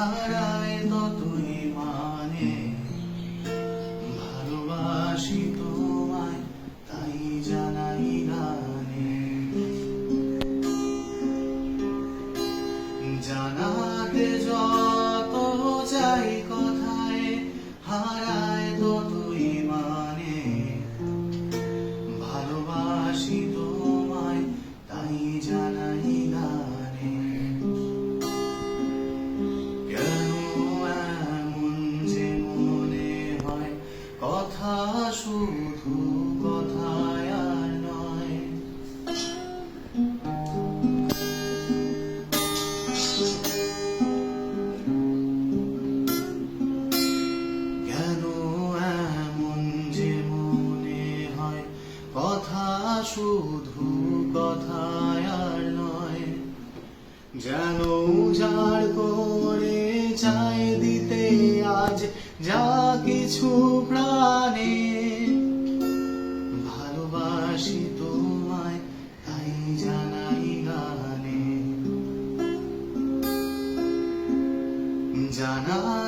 হারায় ততই মানে ভালোবাসি তোমায় তাই জানাই গানে জানাতে যত চাই কথায় হারায় ততই মানে ভালোবাসি তোমায় তাই জানাই গানে কেন এমন যে মনে হয় কথা শুধু কথায় আর নয় কেন এমন যে মনে হয় কথা শুধু কথায় আর নয় যেন উজাড় করে চাই দিতে আজ যা কিছু প্রাণে ভালোবাসি তোমায় তাই জানাই গানে জানা